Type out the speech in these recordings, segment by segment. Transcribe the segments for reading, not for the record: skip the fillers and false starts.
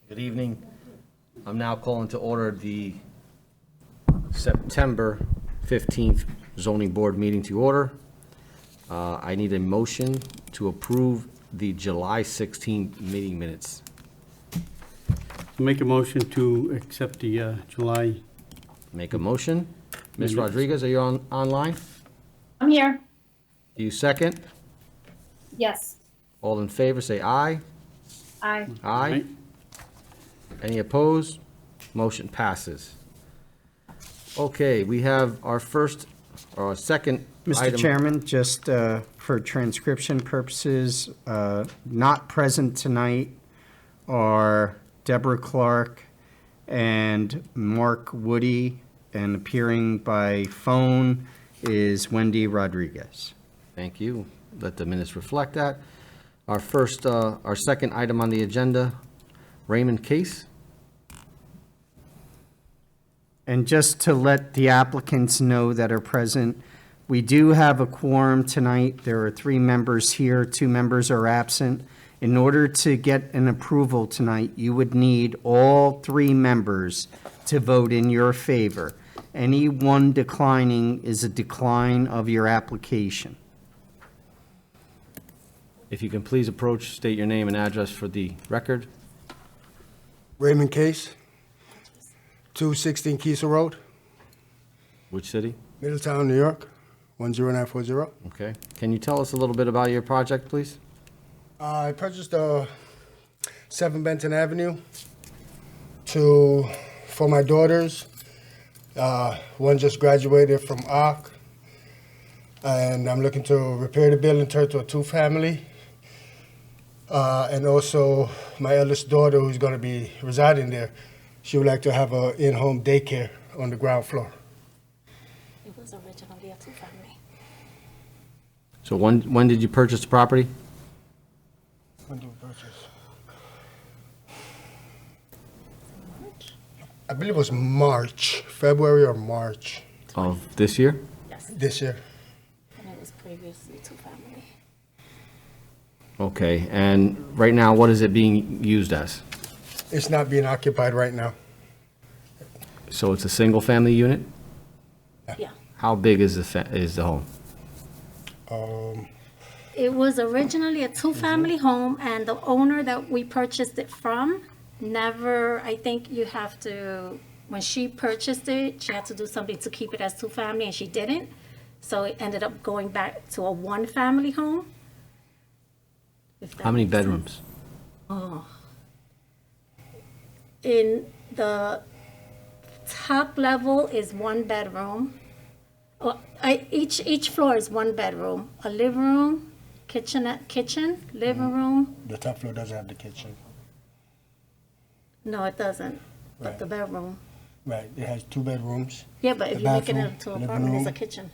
Good evening. I'm now calling to order the September 15th zoning board meeting to order. I need a motion to approve the July 16th meeting minutes. Make a motion to accept the July. Make a motion. Ms. Minutes. Rodriguez, are you online? I'm here. Do you second? Yes. All in favor, say aye. Aye. Aye. Any opposed? Motion passes. Okay, we have our first, or our second item. Mr. Chairman, just for transcription purposes, not present tonight are Deborah Clark and Mark Woody, and appearing by phone is Wendy Rodriguez. Thank you. Let the minutes reflect that. Our second item on the agenda, Raymond Case. And just to let the applicants know that are present, we do have a quorum tonight. There are 3 members here, 2 members are absent. In order to get an approval tonight, you would need all 3 members to vote in your favor. Any one declining is a decline of your application. If you can please approach, state your name and address for the record. Raymond Case, 216 Kiesel Road, Which city? Middletown, New York, 10940. Okay. Can you tell us a little bit about your project, please? I purchased 7 Benton Avenue for my daughters. One just graduated from ARC, and I'm looking to repair the building, turn it to a 2-family. And also, my eldest daughter, who's going to be residing there, she would like to have an in-home daycare on the ground floor. It was originally a 2-family. So when did you purchase the property? When did we purchase? I believe it was March, February or March Of this year? Yes. this year. And it was previously 2-family. Okay, and right now, what is it being used as? It's not being occupied right now. So it's a single-family unit? Yeah. How big is the home? It was originally a 2-family home, and the owner that we purchased it from never, I think you have to, when she purchased it, she had to do something to keep it as 2-family, and she didn't. So it ended up going back to a 1-family home. If that How many makes sense. bedrooms? In the top level is 1 bedroom. Each floor is 1 bedroom, a living room, kitchen, living room. The top floor doesn't have the kitchen. No, it doesn't, but Right. the bedroom. Right, it has 2 bedrooms. Yeah, but if The you make it bathroom, into an living apartment, it's a room. kitchen.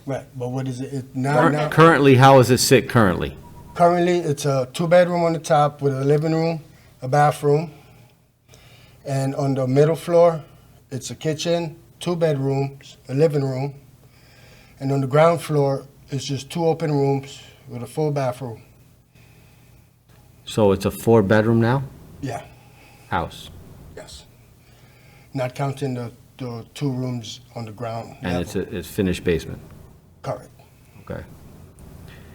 Right, but what is it? Now, Currently, how does it sit currently? currently, it's a 2-bedroom on the top with a living room, a bathroom. And on the middle floor, it's a kitchen, 2 bedrooms, a living room. And on the ground floor, it's just 2 open rooms with a full bathroom. So it's a 4-bedroom now, Yeah, house? yes. Not counting the 2 rooms on the ground And level. it's finished basement? Correct. Okay.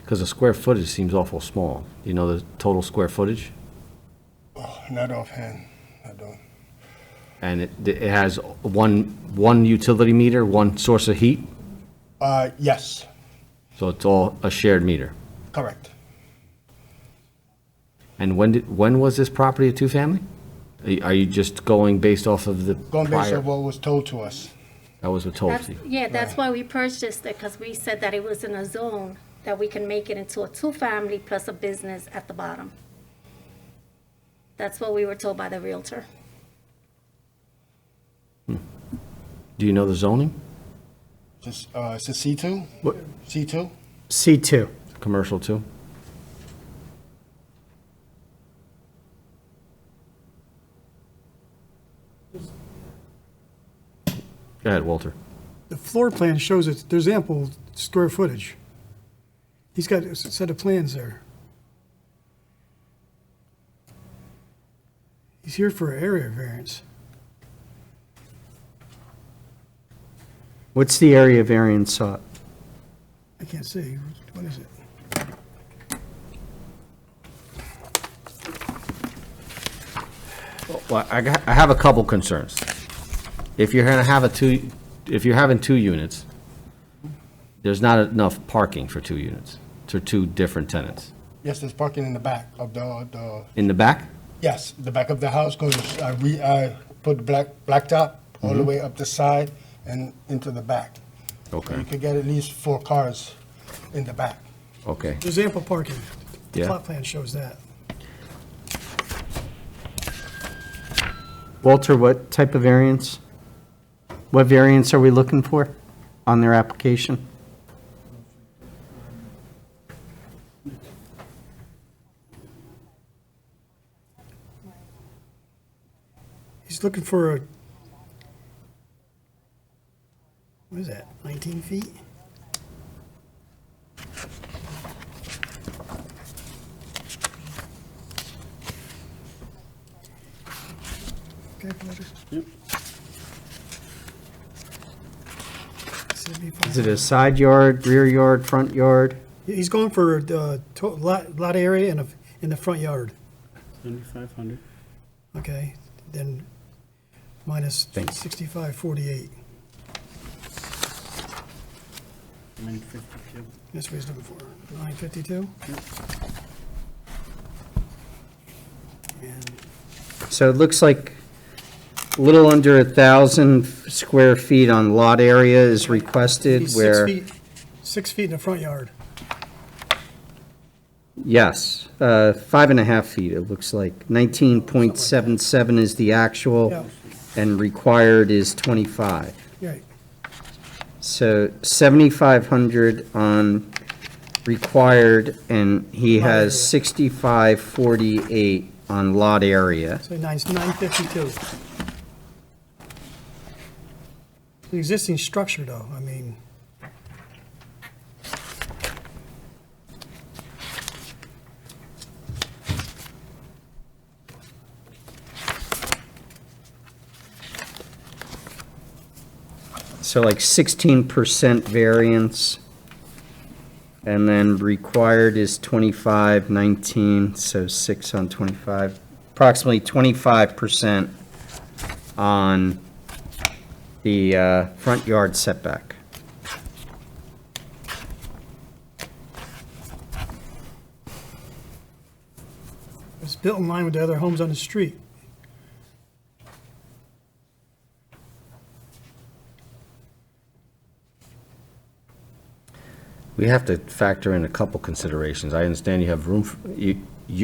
Because the square footage seems awful small. Do you know the total square footage? Oh, not offhand, I don't. And it has one utility meter, one source of heat? Yes, So it's all a shared meter? correct. And when was this property a 2-family? Are you just going based off of the Going based prior? on what was told to us. That was what told That's, you? yeah, that's why we purchased it, because we said that it was in a zone that we can make it into a 2-family plus a business at the bottom. That's what we were told by the realtor. Do you know the zoning? Just, it's a C2? What? C2? C2. Commercial too? Go ahead, Walter. The floor plan shows that there's ample square footage. He's got a set of plans there. He's here for area variance. What's the area variance sought? I can't see. What is it? Well, I have a couple concerns. If you're gonna have if you're having 2 units, there's not enough parking for 2 units, to 2 different tenants. Yes, there's parking in the back of the, In the back? yes, the back of the house goes, I put blacktop all the way up the side and into the back. So Okay, you could get at least 4 cars in the back. okay. There's ample parking. The Yeah. plot plan shows that. Walter, what type of variance? What variance are we looking for on their application? He's looking for a, what is that, 19 feet? Calculator? Yep. 75. Is it a side yard, rear yard, front yard? He's going for lot area in the front yard, 7,500. okay? Then minus Thanks. 6548. 952. That's what he's looking for. 952? And So it looks like a little under 1,000 square feet on lot area is requested he's where, 6 feet in the front yard. yes, 5.5 feet, it looks like. 19.77 is the actual, Yeah. and required is 25. Right. So 7,500 on required, and he Lot area. has 6548 on lot area. So 952. The existing structure, though, I mean, So like 16% variance, and then required is 25, 19, so 6 on 25, approximately 25% on the front yard setback. it's built in line with the other homes on the street. We have to factor in a couple considerations. I understand you have room,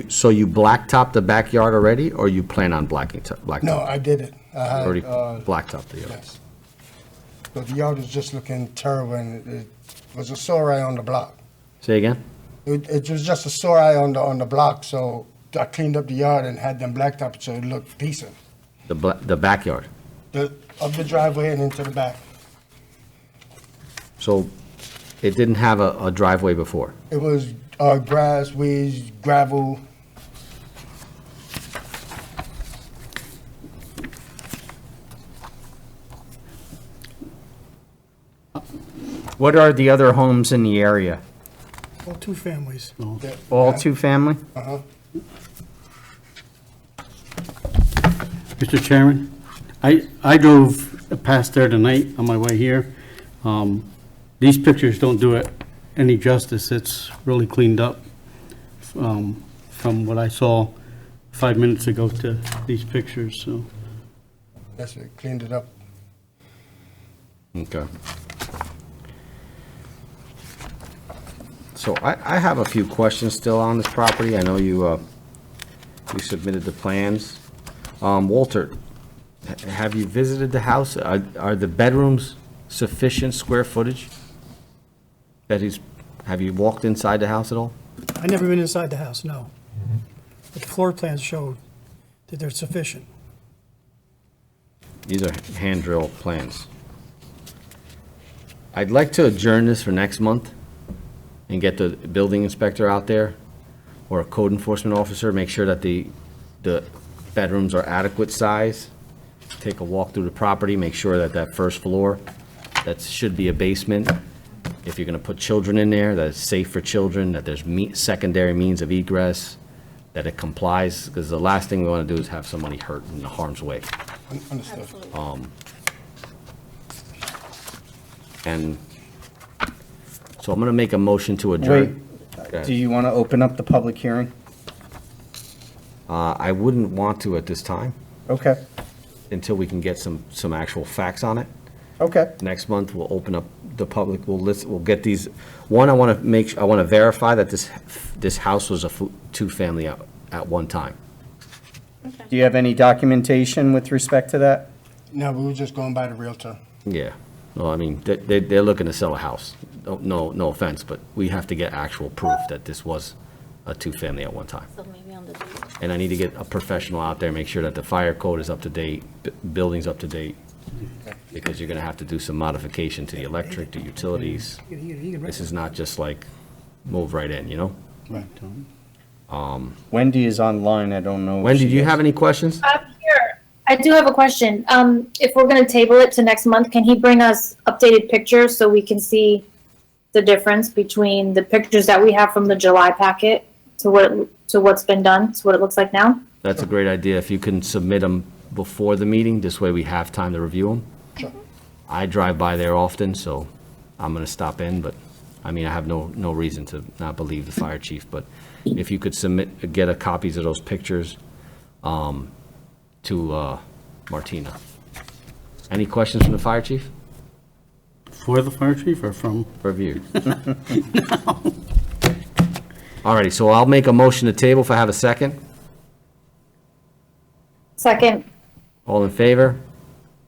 so you blacktop the backyard already, or you plan on blacktop? No, I did it. I had, Already blacktop the yard? yes. But the yard was just looking terrible, and it was a sore eye on the block. Say again? It was just a sore eye on the block, so I cleaned up the yard and had them blacktop so it looked decent. The backyard? Up the driveway and into the back. So it didn't have a driveway before? It was grass, weeds, gravel. What are the other homes in the area? All 2 families. Yeah. All two-family? Uh-huh. Mr. Chairman, I drove past there tonight on my way here. These pictures don't do it any justice. It's really cleaned up from what I saw 5 minutes ago to these pictures, so. Yes, we cleaned it up. Okay. So I have a few questions still on this property. I know you submitted the plans. Walter, have you visited the house? Are the bedrooms sufficient square footage? Have you walked inside the house at all? I never been inside the house, no. But the floor plans show that they're sufficient. These are hand-drill plans. I'd like to adjourn this for next month and get the building inspector out there or a code enforcement officer, make sure that the bedrooms are adequate size. Take a walk through the property, make sure that that first floor, that should be a basement. If you're gonna put children in there, that it's safe for children, that there's secondary means of egress, that it complies, because the last thing we wanna do is have somebody hurt in harm's way. Understood. Absolutely. And so I'm gonna make a motion to adjourn. Wait, do you want to open up the public hearing? I wouldn't want to at this time, Okay, until we can get some actual facts on it. okay. Next month, we'll open up the public, we'll get these, one, I want to verify that this house was a two-family at one time. Do you have any documentation with respect to that? No, we were just going by the Realtor. Yeah, well, I mean, they're looking to sell a house, no offense, but we have to get actual proof that this was a two-family at one time. So maybe on the deed. And I need to get a professional out there, make sure that the fire code is up to date, building's up to date, because you're gonna have to do some modification to the electric, the utilities. This is not just like move right in, you know? Right. Wendy is online, I don't know. if Wendy, she do you is. have any questions? I'm here. I do have a question. If we're gonna table it to next month, can he bring us updated pictures so we can see the difference between the pictures that we have from the July packet to what's been done, to what it looks like now? That's a great idea. If you can submit them before the meeting, this way we have time to review them. Sure. I drive by there often, so I'm gonna stop in, but, I mean, I have no reason to not believe the fire chief, but if you could get a copies of those pictures, to, Martina. Any questions from the fire chief? For the fire chief or from? Review. Alrighty, so I'll make a motion to table if I have a second. Second, All in favor?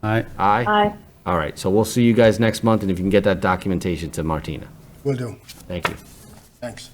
Aye. Aye? aye. All right, so we'll see you guys next month, and if you can get that documentation to Martina. Will do. Thank you. Thanks.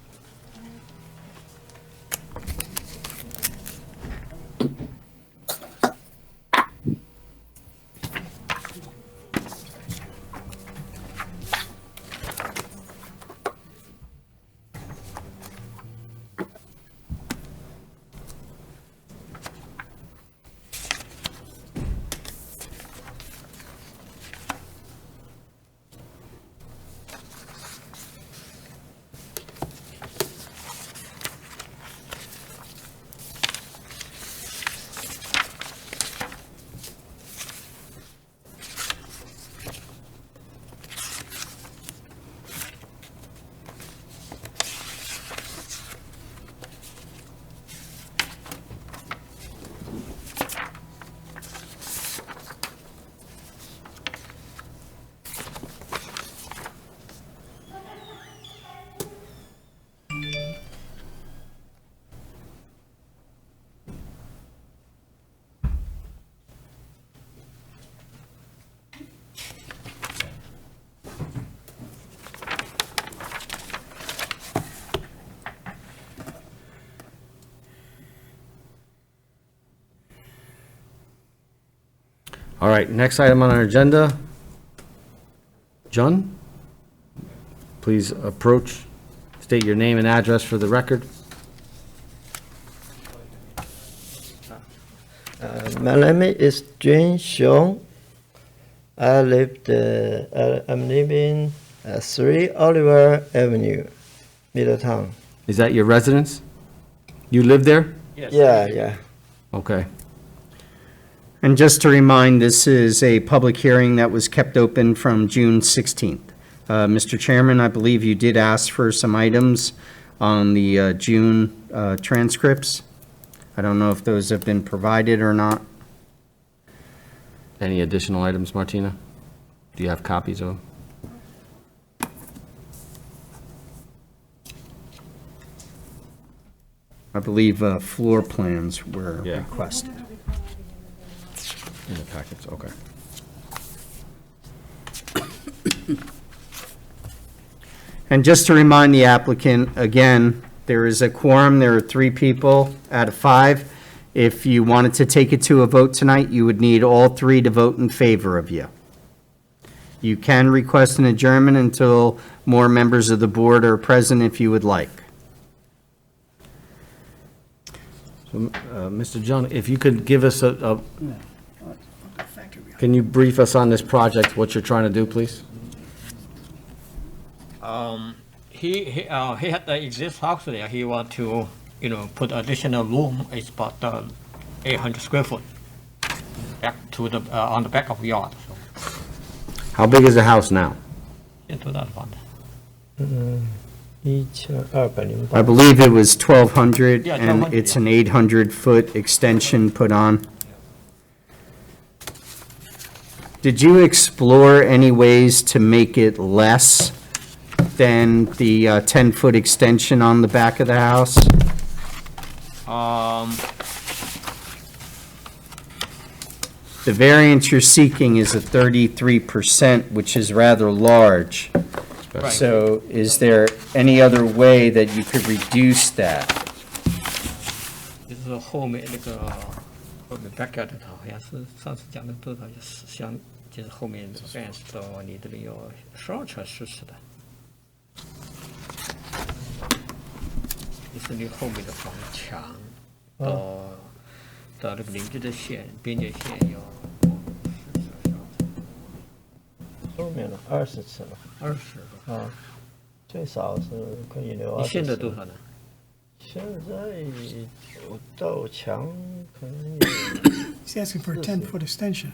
All right, next item on our agenda. John, please approach, state your name and address for the record. My name is Jun Xiong. I'm living at 3 Oliver Avenue, Middletown. Is that your residence? You live there? Yeah. Okay. And just to remind, this is a public hearing that was kept open from June 16th. Mr. Chairman, I believe you did ask for some items on the June transcripts. I don't know if those have been provided or not. Any additional items, Martina? Do you have copies of them? I believe floor plans were Yeah. requested. In the packets, okay. And just to remind the applicant, again, there is a quorum, there are 3 people out of 5. If you wanted to take it to a vote tonight, you would need all 3 to vote in favor of you. You can request an adjournment until more members of the board are present if you would like. Mr. John, if you could give us can you brief us on this project, what you're trying to do, please? He had the exist house there. He want to, put additional room. It's about 800 square foot back to the on the back of yard. So How big is the house now? into that one. 1208 I believe it was 1,200, Yeah, and 1,200, it's an 800-foot extension put on. Did you explore any ways to make it less than the 10-foot extension on the back of the house? The variance you're seeking is a 33%, which is rather large. Right. So is there any other way that you could reduce that? 就是后面那个后面 backyard 的好像是上次讲的多少就是像就是后面这个 fence 到你这里有12乘14的，就是你后面的房墙到那个邻居的线边界线有后面的20尺了20个。啊，最少是可以留20尺。你现在多少呢？现在到墙可能 He's asking for a 10-foot extension.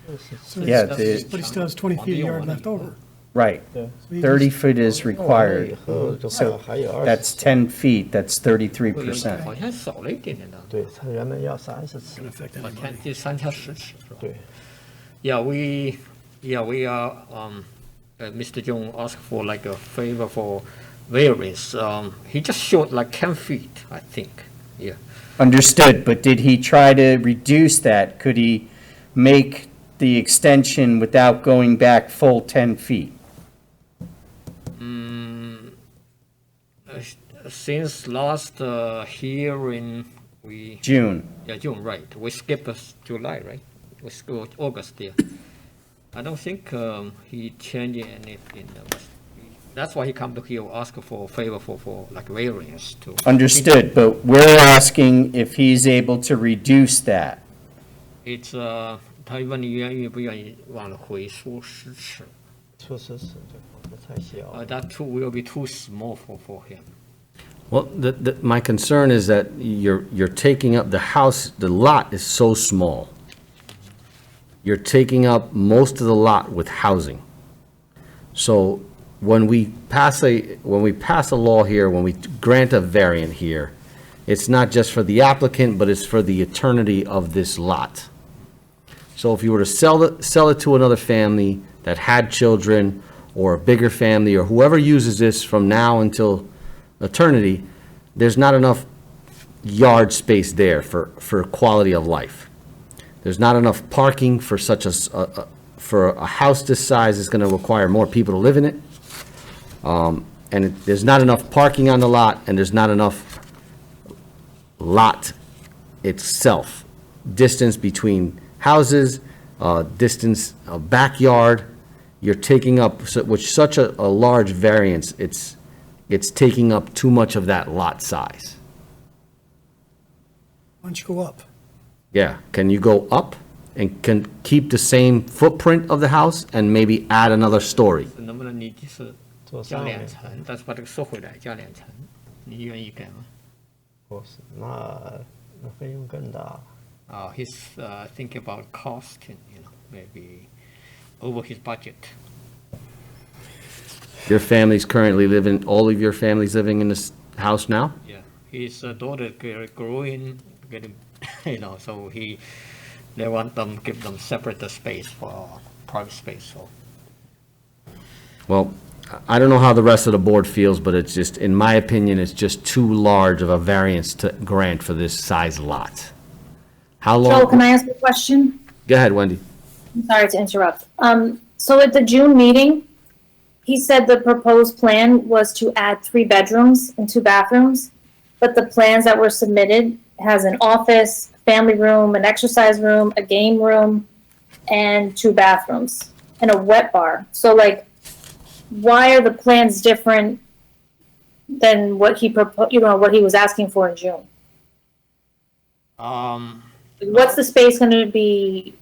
有So40 Yeah, he's- the- But he still has 20 feet of yard left over. Right,对， So he 30 just- foot is 以 required. 后的话 So 还有20 that's 10 feet, that's 33%. 好像少了一点点的，对，他原来要30尺。 Gonna affect 好 everybody. 像就3条10尺是吧？对， we are, Mr. Jung asked for like a favor for variance. He just showed like 10 feet, I think. Yeah. Understood, but did he try to reduce that? Could he make the extension without going back full 10 feet? Since last hearing, we, June. June, right. We skipped July, right? We skipped August there. I don't think he changed anything. That's why he come to here ask for favor for like variance to. Understood, but we're asking if he's able to reduce that. It's 他问你愿不愿意往回缩10尺。出10尺这房子太小。 That too will be too small for him. Well, my concern is that you're taking up, the house, the lot is so small. You're taking up most of the lot with housing. So when we pass a law here, when we grant a variant here, it's not just for the applicant, but it's for the eternity of this lot. So if you were to sell it to another family that had children, or a bigger family, or whoever uses this from now until eternity, there's not enough yard space there for quality of life. There's not enough parking for for a house this size is gonna require more people to live in it. There's not enough parking on the lot, and there's not enough lot itself. Distance between houses, distance, backyard, you're taking up, with such a large variance, it's taking up too much of that lot size. Why don't you go up? Yeah, can you go up and can keep the same footprint of the house and maybe add another story? 能不能你就是做上面加2层，但是把这个收回来加2层，你愿意干吗？不是，那费用更大。 He's thinking about cost, maybe over his budget. Your family's currently living, all of your family's living in this house now? Yeah, his daughter growing, getting, so they want them, give them separate space for private space, so. Well, I don't know how the rest of the board feels, but it's just, in my opinion, it's just too large of a variance to grant for this size lot. How Joel, can long? I ask a question? Go ahead, Wendy. I'm sorry to interrupt. So at the June meeting, he said the proposed plan was to add 3 bedrooms and 2 bathrooms, but the plans that were submitted has an office, family room, an exercise room, a game room, and 2 bathrooms, and a wet bar. So like, why are the plans different than what he proposed, what he was asking for in June? What's the space gonna be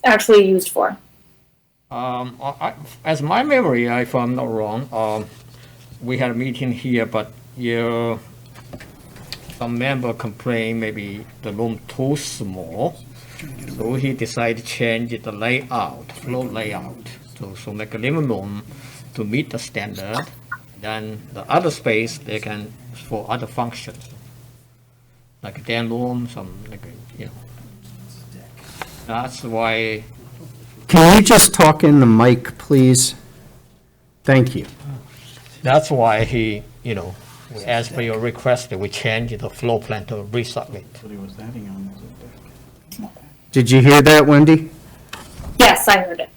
actually used for? As my memory, if I'm not wrong, we had a meeting here, but some member complained maybe the room too small. So he decided to change the layout, floor layout, so make a living room to meet the standard. Then the other space, they can, for other functions, like a den room, That's why. Can you just talk in the mic, please? Thank you. That's why he, as per your request, we changed the floor plan to resubmit. Did you hear that, Wendy? Yes, I heard it.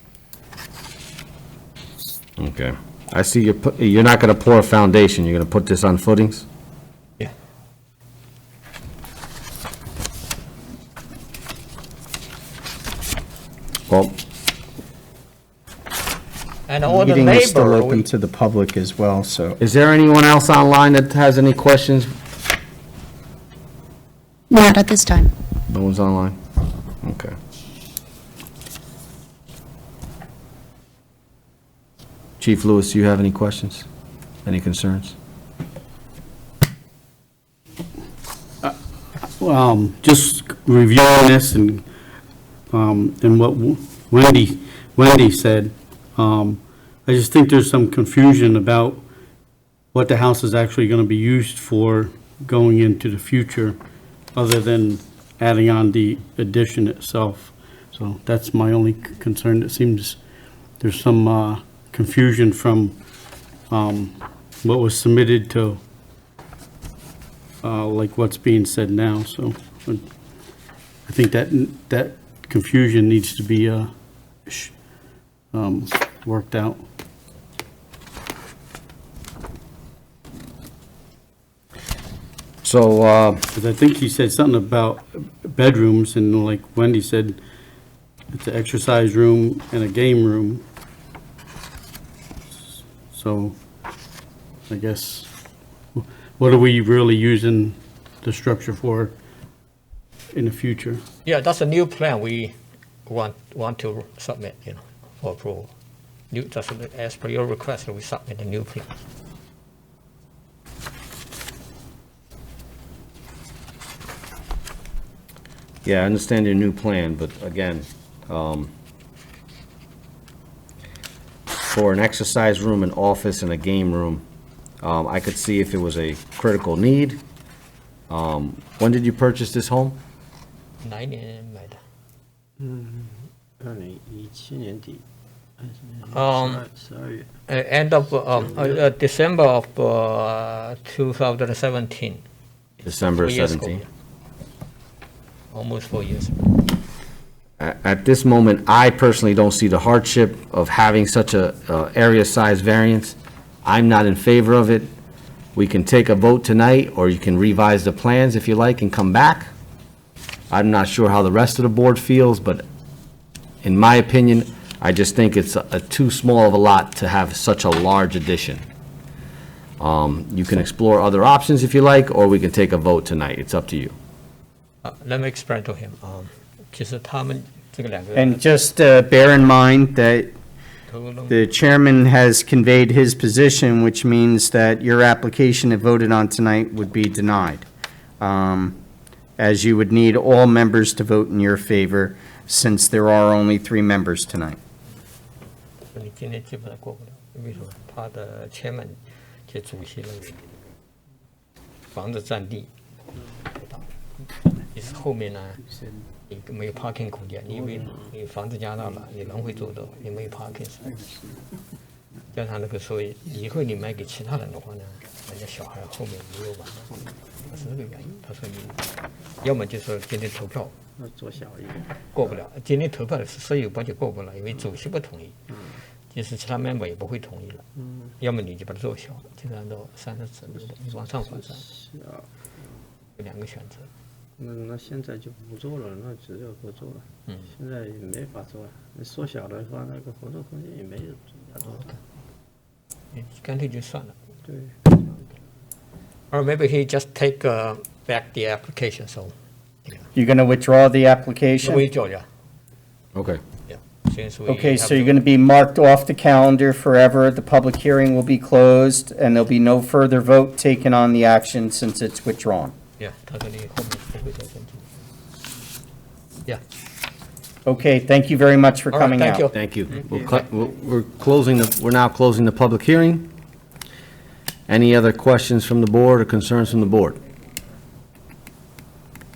Okay. I see you're not going to pour a foundation. You're going to put this on footings? Yeah. Well, And all the Meeting is still neighbor, open to the public as well, so. is there anyone else online that has any questions? Not at this time. No one's online? Okay. Chief Lewis, do you have any questions? Any concerns? Just reviewing this and what Wendy said, I just think there's some confusion about what the house is actually going to be used for going into the future, other than adding on the addition itself. So that's my only concern. It seems there's some confusion from what was submitted to like what's being said now. So I think that confusion needs to be worked out. So, Because I think he said something about bedrooms, and like Wendy said, it's an exercise room and a game room. So, I guess, what are we really using the structure for in the future? yeah, that's a new plan we want to submit, for approval. Just as per your request, we submit a new plan. yeah, I understand your new plan, but again, for an exercise room, an office, and a game room, I could see if it was a critical need. When did you purchase this home? 9年买的。 2017年底12月。 End of December of 2017. December 4 years ago, 17. yeah. Almost 4 years. At this moment, I personally don't see the hardship of having such a area size variance. I'm not in favor of it. We can take a vote tonight, or you can revise the plans if you like and come back. I'm not sure how the rest of the board feels, but in my opinion, I just think it's a too small of a lot to have such a large addition. You can explore other options if you like, or we can take a vote tonight. It's up to you. Let me explain to him. 其实他们这个两个 And just bear in mind that the chairman has conveyed his position, which means that your application if voted on tonight would be denied, as you would need all members to vote in your favor, since there are only 3 members tonight. 你今天基本上过不了，为什么？他的chairman及主席认为房子占地不大，其实后面呢，你没有 parking 空间，因为你房子加大了，你人会走的，你没有 parking。加上那个所以以后你卖给其他人的话呢，人家小孩后面没有玩，他是这个原因。他说你要么就是今天投票要做小一点。过不了，今天投票的是所有保就过不了，因为主席不同意，其实其他 member 也不会同意了。要么你就把它做小，就按照30次往上反转，有2个选择。那现在就不做了，那只有不做了。现在也没法做了。你缩小的话，那个活动空间也没有增加多大。干脆就算了。对。Or maybe he just take back the application, so. You're going to withdraw the application? We do, yeah, Okay. yeah. Since we Okay, have so you're to- going to be marked off the calendar forever. The public hearing will be closed, and there'll be no further vote taken on the action since it's withdrawn. Yeah, totally. Yeah. Okay, thank you very much for All right, coming out. thank you. Thank you. We're now closing the public hearing. Any other questions from the board or concerns from the board?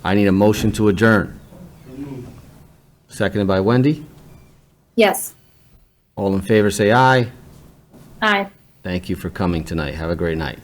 I need a motion to adjourn. Seconded by Wendy. Yes. All in favor, say aye. Aye. Thank you for coming tonight. Have a great night.